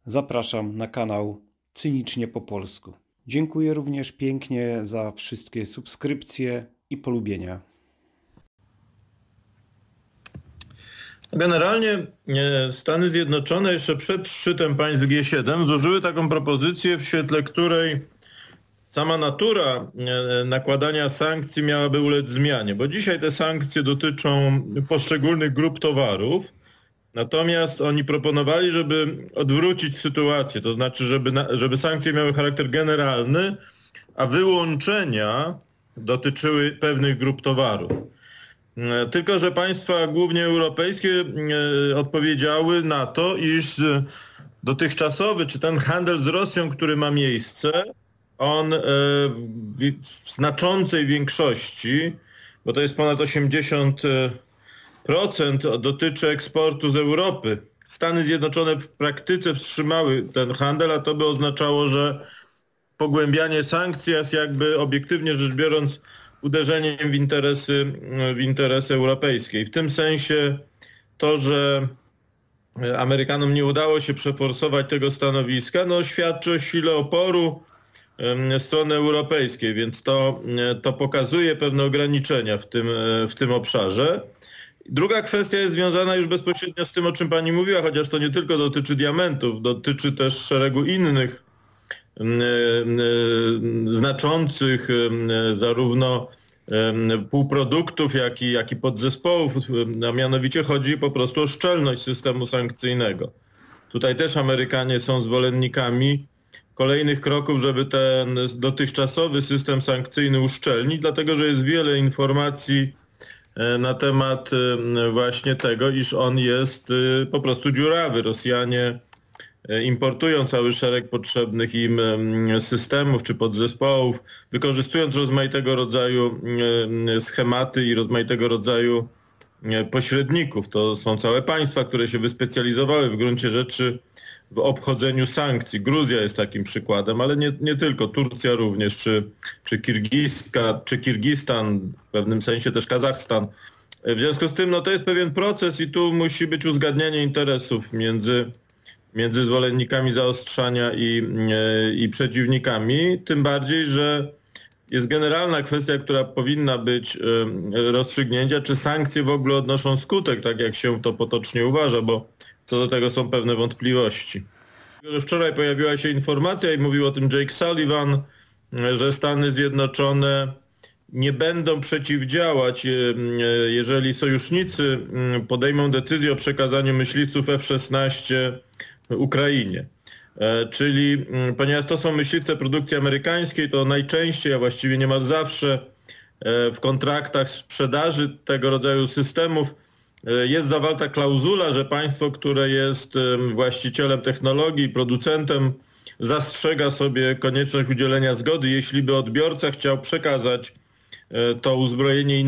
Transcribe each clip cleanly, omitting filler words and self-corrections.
Zapraszam na kanał Cynicznie po polsku. Dziękuję również pięknie za wszystkie subskrypcje i polubienia. Generalnie Stany Zjednoczone jeszcze przed szczytem państw G7 złożyły taką propozycję, w świetle której sama natura nakładania sankcji miałaby ulec zmianie, bo dzisiaj te sankcje dotyczą poszczególnych grup towarów, natomiast oni proponowali, żeby odwrócić sytuację, to znaczy, żeby sankcje miały charakter generalny, a wyłączenia dotyczyły pewnych grup towarów. Tylko że państwa głównie europejskie odpowiedziały na to, iż dotychczasowy, czy ten handel z Rosją, który ma miejsce, on w znaczącej większości, bo to jest ponad 80%, dotyczy eksportu z Europy. Stany Zjednoczone w praktyce wstrzymały ten handel, a to by oznaczało, że pogłębianie sankcji jest jakby obiektywnie rzecz biorąc uderzeniem w interesy europejskie. W tym sensie to, że Amerykanom nie udało się przeforsować tego stanowiska, no świadczy o sile oporu strony europejskiej, więc to pokazuje pewne ograniczenia w tym obszarze. Druga kwestia jest związana już bezpośrednio z tym, o czym pani mówiła, chociaż to nie tylko dotyczy diamentów, dotyczy też szeregu innych znaczących zarówno półproduktów, jak i podzespołów, a mianowicie chodzi po prostu o szczelność systemu sankcyjnego. Tutaj też Amerykanie są zwolennikami kolejnych kroków, żeby ten dotychczasowy system sankcyjny uszczelnić, dlatego że jest wiele informacji na temat właśnie tego, iż on jest po prostu dziurawy. Rosjanie importują cały szereg potrzebnych im systemów czy podzespołów, wykorzystując rozmaitego rodzaju schematy i rozmaitego rodzaju pośredników. To są całe państwa, które się wyspecjalizowały w gruncie rzeczy w obchodzeniu sankcji. Gruzja jest takim przykładem, ale nie tylko. Turcja również, czy Kirgistan, w pewnym sensie też Kazachstan. W związku z tym to jest pewien proces i tu musi być uzgadnianie interesów między zwolennikami zaostrzania i przeciwnikami, tym bardziej, że jest generalna kwestia, która powinna być rozstrzygnięcia, czy sankcje w ogóle odnoszą skutek, tak jak się to potocznie uważa, bo co do tego są pewne wątpliwości. Wczoraj pojawiła się informacja i mówił o tym Jake Sullivan, że Stany Zjednoczone nie będą przeciwdziałać, jeżeli sojusznicy podejmą decyzję o przekazaniu myśliwców F-16 Ukrainie. Czyli ponieważ to są myśliwce produkcji amerykańskiej, to najczęściej, a właściwie niemal zawsze w kontraktach sprzedaży tego rodzaju systemów jest zawarta klauzula, że państwo, które jest właścicielem technologii, producentem, zastrzega sobie konieczność udzielenia zgody, jeśli by odbiorca chciał przekazać to uzbrojenie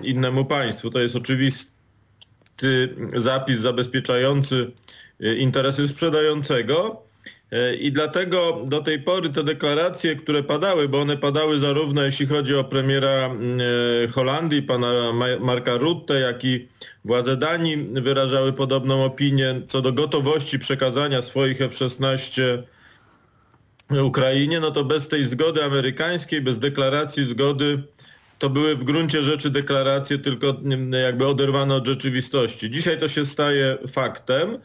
innemu państwu. To jest oczywisty zapis zabezpieczający interesy sprzedającego i dlatego do tej pory te deklaracje, które padały, bo one padały zarówno jeśli chodzi o premiera Holandii, pana Marka Rutte, jak i władze Danii wyrażały podobną opinię co do gotowości przekazania swoich F-16 Ukrainie, no to bez tej zgody amerykańskiej, bez deklaracji zgody, to były w gruncie rzeczy deklaracje tylko jakby oderwane od rzeczywistości. Dzisiaj to się staje faktem.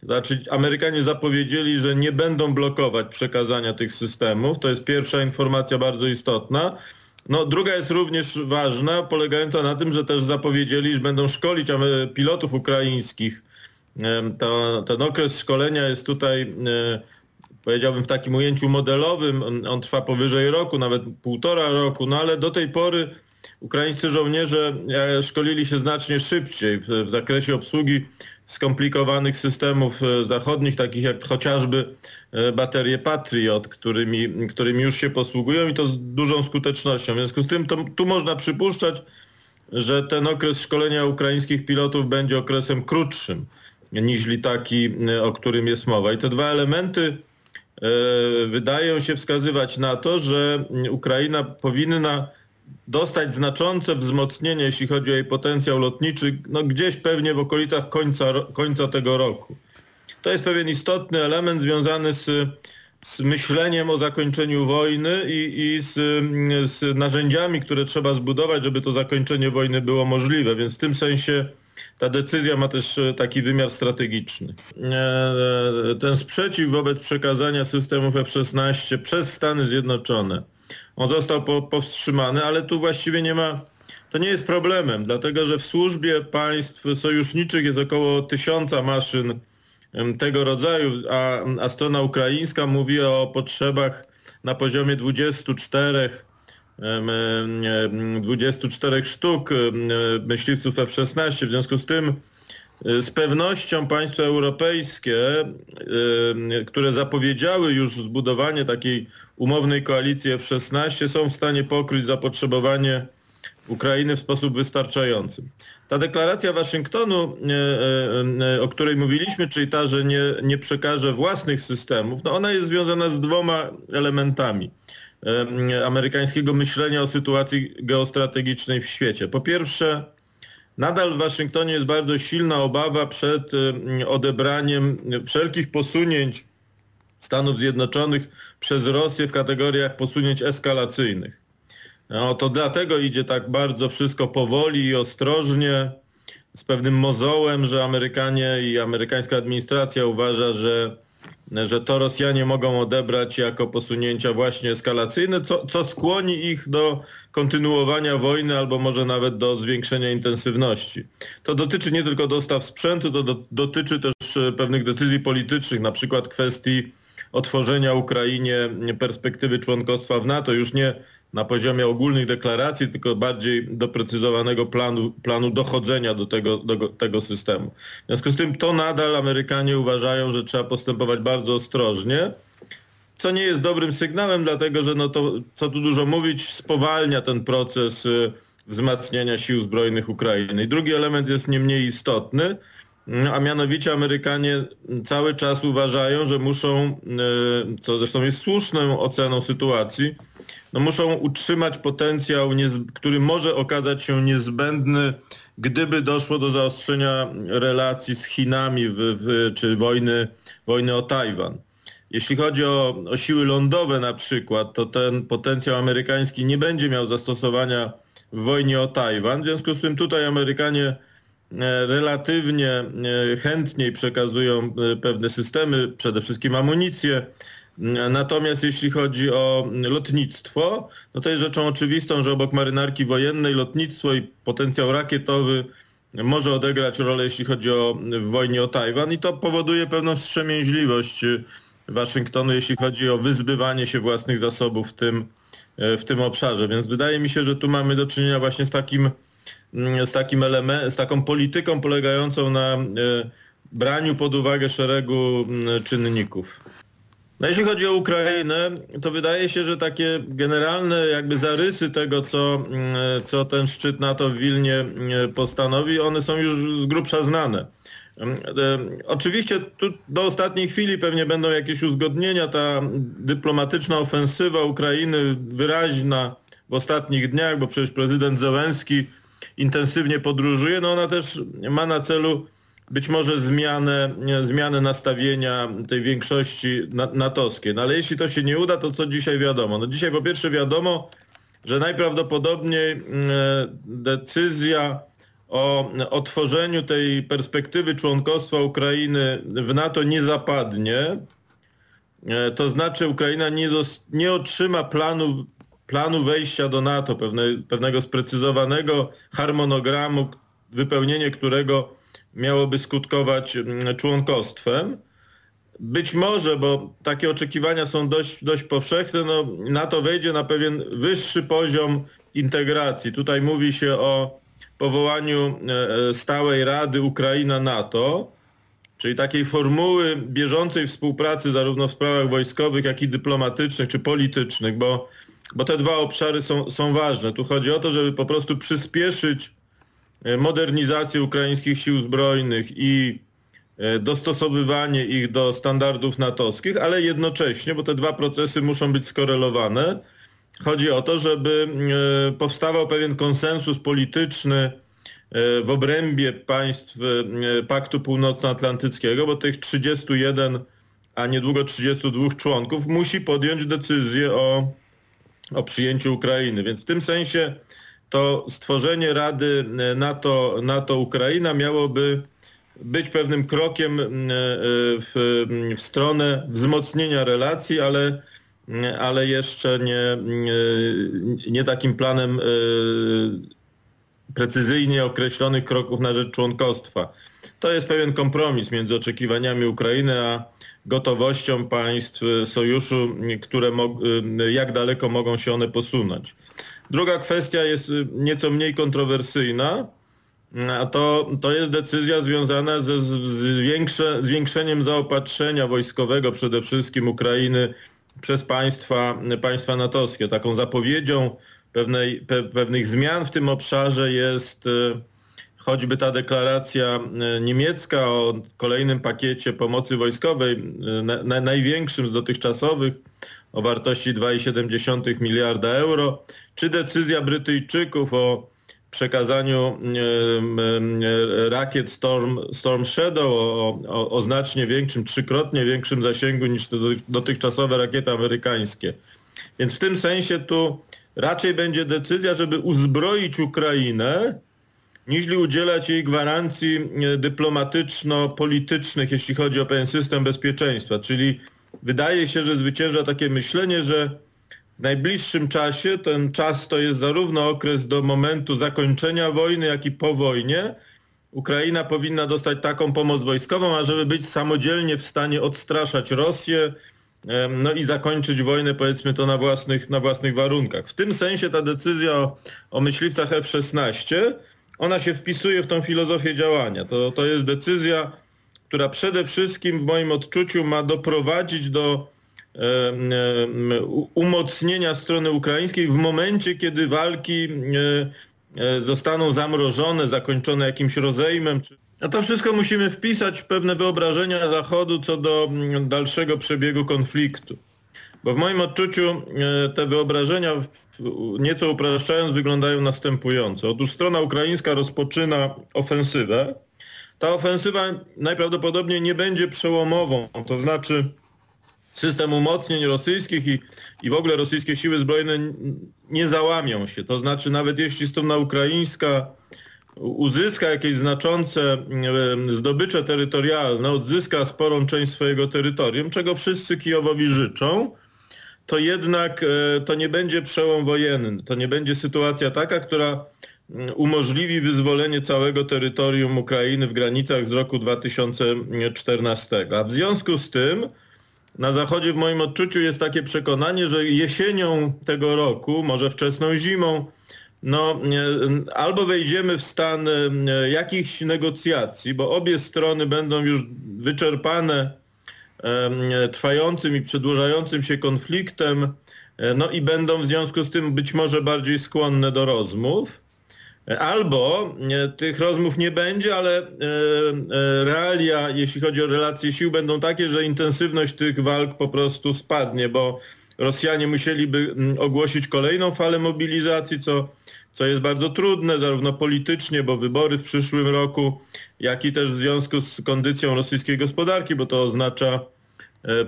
Znaczy Amerykanie zapowiedzieli, że nie będą blokować przekazania tych systemów. To jest pierwsza informacja bardzo istotna. No, druga jest również ważna, polegająca na tym, że też zapowiedzieli, że będą szkolić pilotów ukraińskich. Ten okres szkolenia jest tutaj, powiedziałbym, w takim ujęciu modelowym. On trwa powyżej roku, nawet 1,5 roku, no ale do tej pory ukraińscy żołnierze szkolili się znacznie szybciej w zakresie obsługi skomplikowanych systemów zachodnich, takich jak chociażby baterie Patriot, którymi już się posługują i to z dużą skutecznością. W związku z tym tu można przypuszczać, że ten okres szkolenia ukraińskich pilotów będzie okresem krótszym niż taki, o którym jest mowa. I te dwa elementy wydają się wskazywać na to, że Ukraina powinna dostać znaczące wzmocnienie, jeśli chodzi o jej potencjał lotniczy, no gdzieś pewnie w okolicach końca tego roku. To jest pewien istotny element związany z myśleniem o zakończeniu wojny i z narzędziami, które trzeba zbudować, żeby to zakończenie wojny było możliwe. Więc w tym sensie ta decyzja ma też taki wymiar strategiczny. Ten sprzeciw wobec przekazania systemów F-16 przez Stany Zjednoczone, on został powstrzymany, ale tu właściwie to nie jest problemem, dlatego że w służbie państw sojuszniczych jest około 1000 maszyn tego rodzaju, a strona ukraińska mówi o potrzebach na poziomie 24 sztuk myśliwców F-16. W związku z tym z pewnością państwa europejskie, które zapowiedziały już zbudowanie takiej umownej koalicji F-16, są w stanie pokryć zapotrzebowanie Ukrainy w sposób wystarczający. Ta deklaracja Waszyngtonu, o której mówiliśmy, czyli ta, że nie przekaże własnych systemów, no ona jest związana z dwoma elementami amerykańskiego myślenia o sytuacji geostrategicznej w świecie. Po pierwsze, nadal w Waszyngtonie jest bardzo silna obawa przed odebraniem wszelkich posunięć Stanów Zjednoczonych przez Rosję w kategoriach posunięć eskalacyjnych. No, to dlatego idzie tak bardzo wszystko powoli i ostrożnie, z pewnym mozołem, że Amerykanie i amerykańska administracja uważa, że to Rosjanie mogą odebrać jako posunięcia właśnie eskalacyjne, co skłoni ich do kontynuowania wojny albo może nawet do zwiększenia intensywności. To dotyczy nie tylko dostaw sprzętu, to dotyczy też pewnych decyzji politycznych, na przykład kwestii otworzenia Ukrainie perspektywy członkostwa w NATO, już nie na poziomie ogólnych deklaracji, tylko bardziej doprecyzowanego planu dochodzenia do tego systemu. W związku z tym to nadal Amerykanie uważają, że trzeba postępować bardzo ostrożnie, co nie jest dobrym sygnałem, dlatego że no to, co tu dużo mówić, spowalnia ten proces wzmacniania sił zbrojnych Ukrainy. I drugi element jest nie mniej istotny, a mianowicie Amerykanie cały czas uważają, że muszą, co zresztą jest słuszną oceną sytuacji, no muszą utrzymać potencjał, który może okazać się niezbędny, gdyby doszło do zaostrzenia relacji z Chinami czy wojny o Tajwan. Jeśli chodzi o siły lądowe na przykład, to ten potencjał amerykański nie będzie miał zastosowania w wojnie o Tajwan. W związku z tym tutaj Amerykanie relatywnie chętniej przekazują pewne systemy, przede wszystkim amunicję. Natomiast jeśli chodzi o lotnictwo, no to jest rzeczą oczywistą, że obok marynarki wojennej lotnictwo i potencjał rakietowy może odegrać rolę, jeśli chodzi o wojnie o Tajwan, i to powoduje pewną wstrzemięźliwość Waszyngtonu, jeśli chodzi o wyzbywanie się własnych zasobów w tym obszarze. Więc wydaje mi się, że tu mamy do czynienia właśnie z taką polityką polegającą na braniu pod uwagę szeregu czynników. No jeśli chodzi o Ukrainę, to wydaje się, że takie generalne jakby zarysy tego, co ten szczyt NATO w Wilnie postanowi, one są już z grubsza znane. Oczywiście tu do ostatniej chwili pewnie będą jakieś uzgodnienia. Ta dyplomatyczna ofensywa Ukrainy wyraźna w ostatnich dniach, bo przecież prezydent Zełenski intensywnie podróżuje, no ona też ma na celu być może zmianę nastawienia tej większości natowskiej. No ale jeśli to się nie uda, to co dzisiaj wiadomo? No dzisiaj po pierwsze wiadomo, że najprawdopodobniej decyzja o otworzeniu tej perspektywy członkostwa Ukrainy w NATO nie zapadnie. To znaczy Ukraina nie otrzyma planu wejścia do NATO, pewnego sprecyzowanego harmonogramu, wypełnienie którego miałoby skutkować członkostwem. Być może, bo takie oczekiwania są dość powszechne, no NATO wejdzie na pewien wyższy poziom integracji. Tutaj mówi się o powołaniu stałej Rady Ukraina-NATO, czyli takiej formuły bieżącej współpracy zarówno w sprawach wojskowych, jak i dyplomatycznych czy politycznych, bo te dwa obszary są ważne. Tu chodzi o to, żeby po prostu przyspieszyć modernizację ukraińskich sił zbrojnych i dostosowywanie ich do standardów natowskich, ale jednocześnie, bo te dwa procesy muszą być skorelowane, chodzi o to, żeby powstawał pewien konsensus polityczny w obrębie państw Paktu Północnoatlantyckiego, bo tych 31, a niedługo 32 członków musi podjąć decyzję o przyjęciu Ukrainy. Więc w tym sensie to stworzenie Rady NATO-Ukraina miałoby być pewnym krokiem w stronę wzmocnienia relacji, ale jeszcze nie takim planem precyzyjnie określonych kroków na rzecz członkostwa. To jest pewien kompromis między oczekiwaniami Ukrainy a gotowością państw sojuszu, jak daleko mogą się one posunąć. Druga kwestia jest nieco mniej kontrowersyjna, a to jest decyzja związana ze zwiększeniem zaopatrzenia wojskowego przede wszystkim Ukrainy przez państwa natowskie. Taką zapowiedzią pewnych zmian w tym obszarze jest choćby ta deklaracja niemiecka o kolejnym pakiecie pomocy wojskowej, największym z dotychczasowych, o wartości 2,7 miliarda euro, czy decyzja Brytyjczyków o przekazaniu rakiet Storm Shadow o znacznie większym, trzykrotnie większym zasięgu niż te dotychczasowe rakiety amerykańskie. Więc w tym sensie tu raczej będzie decyzja, żeby uzbroić Ukrainę, niż udzielać jej gwarancji dyplomatyczno-politycznych, jeśli chodzi o pewien system bezpieczeństwa. Czyli wydaje się, że zwycięża takie myślenie, że w najbliższym czasie, ten czas to jest zarówno okres do momentu zakończenia wojny, jak i po wojnie, Ukraina powinna dostać taką pomoc wojskową, ażeby być samodzielnie w stanie odstraszać Rosję, no i zakończyć wojnę, powiedzmy to na własnych warunkach. W tym sensie ta decyzja o myśliwcach F-16, ona się wpisuje w tą filozofię działania. To jest decyzja, która przede wszystkim w moim odczuciu ma doprowadzić do umocnienia strony ukraińskiej w momencie, kiedy walki zostaną zamrożone, zakończone jakimś rozejmem. A to wszystko musimy wpisać w pewne wyobrażenia Zachodu co do dalszego przebiegu konfliktu. Bo w moim odczuciu te wyobrażenia, nieco upraszczając, wyglądają następująco. Otóż strona ukraińska rozpoczyna ofensywę. Ta ofensywa najprawdopodobniej nie będzie przełomową, to znaczy system umocnień rosyjskich i w ogóle rosyjskie siły zbrojne nie załamią się. To znaczy nawet jeśli strona ukraińska uzyska jakieś znaczące zdobycze terytorialne, odzyska sporą część swojego terytorium, czego wszyscy Kijowowi życzą, to jednak to nie będzie przełom wojenny. To nie będzie sytuacja taka, która umożliwi wyzwolenie całego terytorium Ukrainy w granicach z roku 2014. A w związku z tym na Zachodzie w moim odczuciu jest takie przekonanie, że jesienią tego roku, może wczesną zimą, albo wejdziemy w stan jakichś negocjacji, bo obie strony będą już wyczerpane trwającym i przedłużającym się konfliktem, i będą w związku z tym być może bardziej skłonne do rozmów. Albo tych rozmów nie będzie, ale realia, jeśli chodzi o relacje sił, będą takie, że intensywność tych walk po prostu spadnie, bo Rosjanie musieliby ogłosić kolejną falę mobilizacji, co jest bardzo trudne, zarówno politycznie, bo wybory w przyszłym roku, jak i też w związku z kondycją rosyjskiej gospodarki, bo to oznacza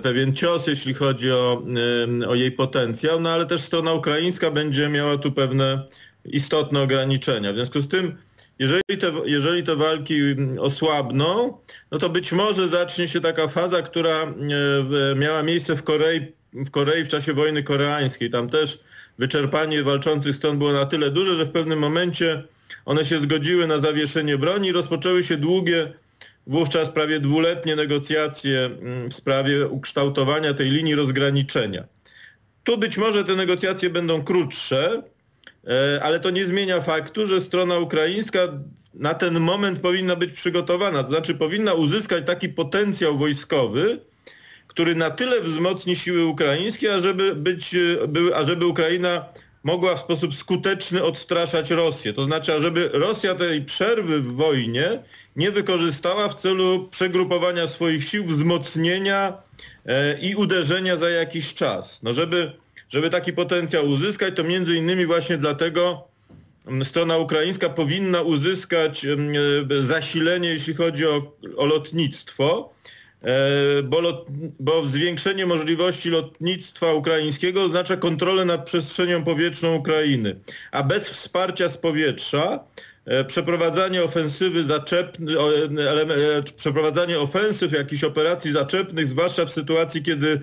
pewien cios, jeśli chodzi o jej potencjał, ale też strona ukraińska będzie miała tu pewne istotne ograniczenia. W związku z tym, jeżeli te walki osłabną, to być może zacznie się taka faza, która miała miejsce w Korei w czasie wojny koreańskiej. Tam też wyczerpanie walczących stron było na tyle duże, że w pewnym momencie one się zgodziły na zawieszenie broni i rozpoczęły się długie, wówczas prawie dwuletnie negocjacje w sprawie ukształtowania tej linii rozgraniczenia. Tu być może te negocjacje będą krótsze, ale to nie zmienia faktu, że strona ukraińska na ten moment powinna być przygotowana. To znaczy powinna uzyskać taki potencjał wojskowy, który na tyle wzmocni siły ukraińskie, ażeby Ukraina mogła w sposób skuteczny odstraszać Rosję. To znaczy, ażeby Rosja tej przerwy w wojnie nie wykorzystała w celu przegrupowania swoich sił, wzmocnienia i uderzenia za jakiś czas. Żeby taki potencjał uzyskać, to między innymi właśnie dlatego strona ukraińska powinna uzyskać zasilenie, jeśli chodzi o lotnictwo, bo zwiększenie możliwości lotnictwa ukraińskiego oznacza kontrolę nad przestrzenią powietrzną Ukrainy, a bez wsparcia z powietrza przeprowadzanie przeprowadzanie ofensyw, jakichś operacji zaczepnych, zwłaszcza w sytuacji, kiedy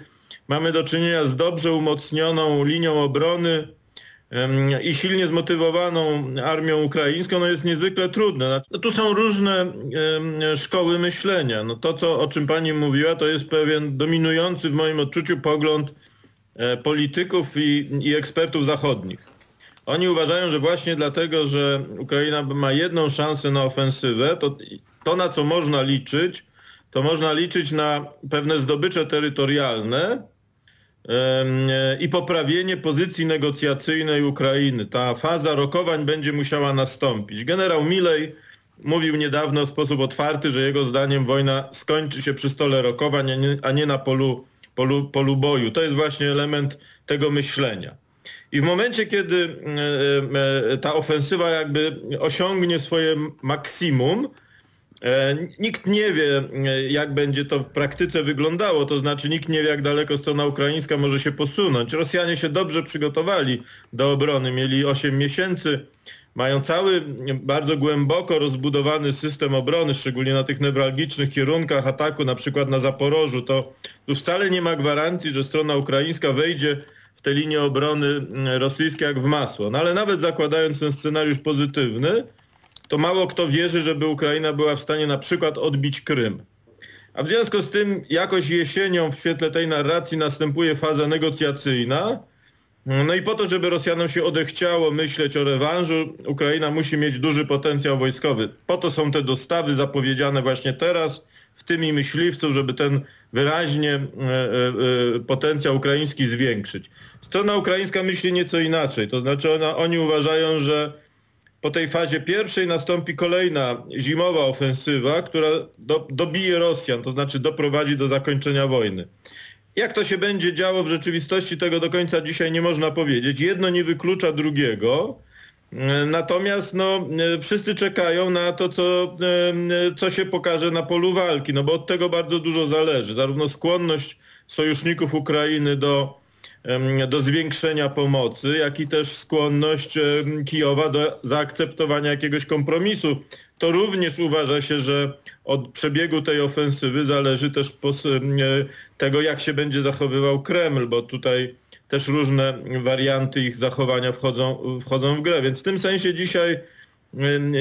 mamy do czynienia z dobrze umocnioną linią obrony i silnie zmotywowaną armią ukraińską, jest niezwykle trudne. Tu są różne szkoły myślenia. To, o czym pani mówiła, to jest pewien dominujący w moim odczuciu pogląd polityków i ekspertów zachodnich. Oni uważają, że właśnie dlatego, że Ukraina ma jedną szansę na ofensywę, to na co można liczyć, to można liczyć na pewne zdobycze terytorialne i poprawienie pozycji negocjacyjnej Ukrainy. Ta faza rokowań będzie musiała nastąpić. Generał Milley mówił niedawno w sposób otwarty, że jego zdaniem wojna skończy się przy stole rokowań, a nie na polu boju. To jest właśnie element tego myślenia. I w momencie, kiedy ta ofensywa jakby osiągnie swoje maksimum, nikt nie wie, jak będzie to w praktyce wyglądało, to znaczy nikt nie wie, jak daleko strona ukraińska może się posunąć. Rosjanie się dobrze przygotowali do obrony, mieli 8 miesięcy, mają cały bardzo głęboko rozbudowany system obrony, szczególnie na tych newralgicznych kierunkach ataku, na przykład na Zaporożu. Tu wcale nie ma gwarancji, że strona ukraińska wejdzie w te linie obrony rosyjskie jak w masło. Ale nawet zakładając ten scenariusz pozytywny, to mało kto wierzy, żeby Ukraina była w stanie na przykład odbić Krym. A w związku z tym jakoś jesienią w świetle tej narracji następuje faza negocjacyjna. I po to, żeby Rosjanom się odechciało myśleć o rewanżu, Ukraina musi mieć duży potencjał wojskowy. Po to są te dostawy zapowiedziane właśnie teraz, w tym i myśliwców, żeby ten wyraźnie potencjał ukraiński zwiększyć. Strona ukraińska myśli nieco inaczej. To znaczy oni uważają, że po tej fazie pierwszej nastąpi kolejna zimowa ofensywa, która dobije Rosjan, to znaczy doprowadzi do zakończenia wojny. Jak to się będzie działo w rzeczywistości, tego do końca dzisiaj nie można powiedzieć. Jedno nie wyklucza drugiego, natomiast wszyscy czekają na to, co się pokaże na polu walki, bo od tego bardzo dużo zależy. Zarówno skłonność sojuszników Ukrainy do zwiększenia pomocy, jak i też skłonność Kijowa do zaakceptowania jakiegoś kompromisu. To również uważa się, że od przebiegu tej ofensywy zależy też tego, jak się będzie zachowywał Kreml, bo tutaj też różne warianty ich zachowania wchodzą w grę. Więc w tym sensie dzisiaj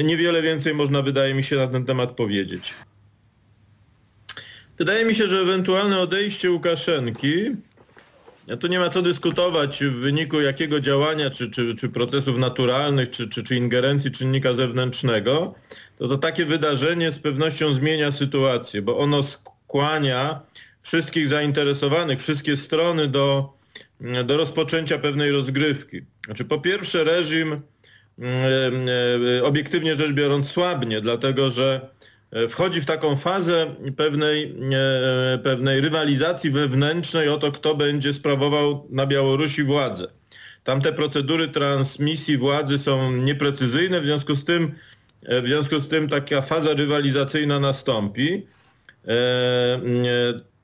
niewiele więcej można, wydaje mi się, na ten temat powiedzieć. Wydaje mi się, że ewentualne odejście Łukaszenki, tu nie ma co dyskutować w wyniku jakiego działania, czy procesów naturalnych, czy ingerencji czynnika zewnętrznego, to takie wydarzenie z pewnością zmienia sytuację, bo ono skłania wszystkich zainteresowanych, wszystkie strony do rozpoczęcia pewnej rozgrywki. Znaczy, po pierwsze, reżim obiektywnie rzecz biorąc słabnie, dlatego że wchodzi w taką fazę pewnej rywalizacji wewnętrznej o to, kto będzie sprawował na Białorusi władzę. Tam te procedury transmisji władzy są nieprecyzyjne, w związku z tym taka faza rywalizacyjna nastąpi.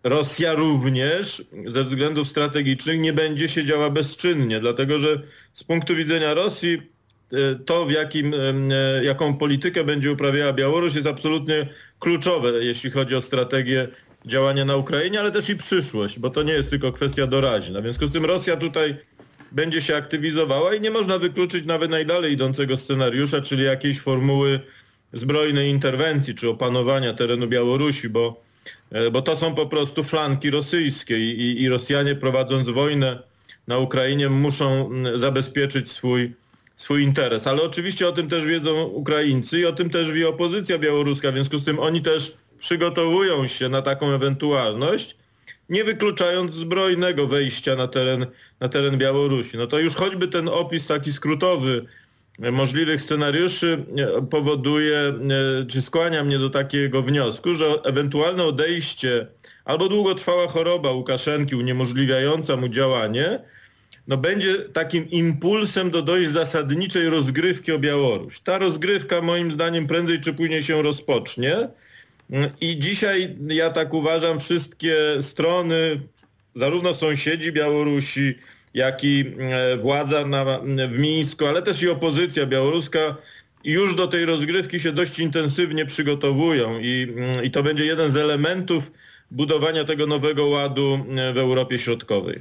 Rosja również ze względów strategicznych nie będzie siedziała bezczynnie, dlatego że z punktu widzenia Rosji to, jaką politykę będzie uprawiała Białoruś, jest absolutnie kluczowe, jeśli chodzi o strategię działania na Ukrainie, ale też i przyszłość, bo to nie jest tylko kwestia doraźna. W związku z tym Rosja tutaj będzie się aktywizowała i nie można wykluczyć nawet najdalej idącego scenariusza, czyli jakiejś formuły zbrojnej interwencji czy opanowania terenu Białorusi, bo to są po prostu flanki rosyjskie i Rosjanie, prowadząc wojnę na Ukrainie, muszą zabezpieczyć swój interes. Ale oczywiście o tym też wiedzą Ukraińcy i o tym też wie opozycja białoruska, w związku z tym oni też przygotowują się na taką ewentualność, nie wykluczając zbrojnego wejścia na teren Białorusi. To już choćby ten opis taki skrótowy możliwych scenariuszy powoduje, czy skłania mnie do takiego wniosku, że ewentualne odejście albo długotrwała choroba Łukaszenki uniemożliwiająca mu działanie no będzie takim impulsem do dość zasadniczej rozgrywki o Białoruś. Ta rozgrywka moim zdaniem prędzej czy później się rozpocznie i dzisiaj, ja tak uważam, wszystkie strony, zarówno sąsiedzi Białorusi, jak i władza w Mińsku, ale też i opozycja białoruska już do tej rozgrywki się dość intensywnie przygotowują i to będzie jeden z elementów budowania tego nowego ładu w Europie Środkowej.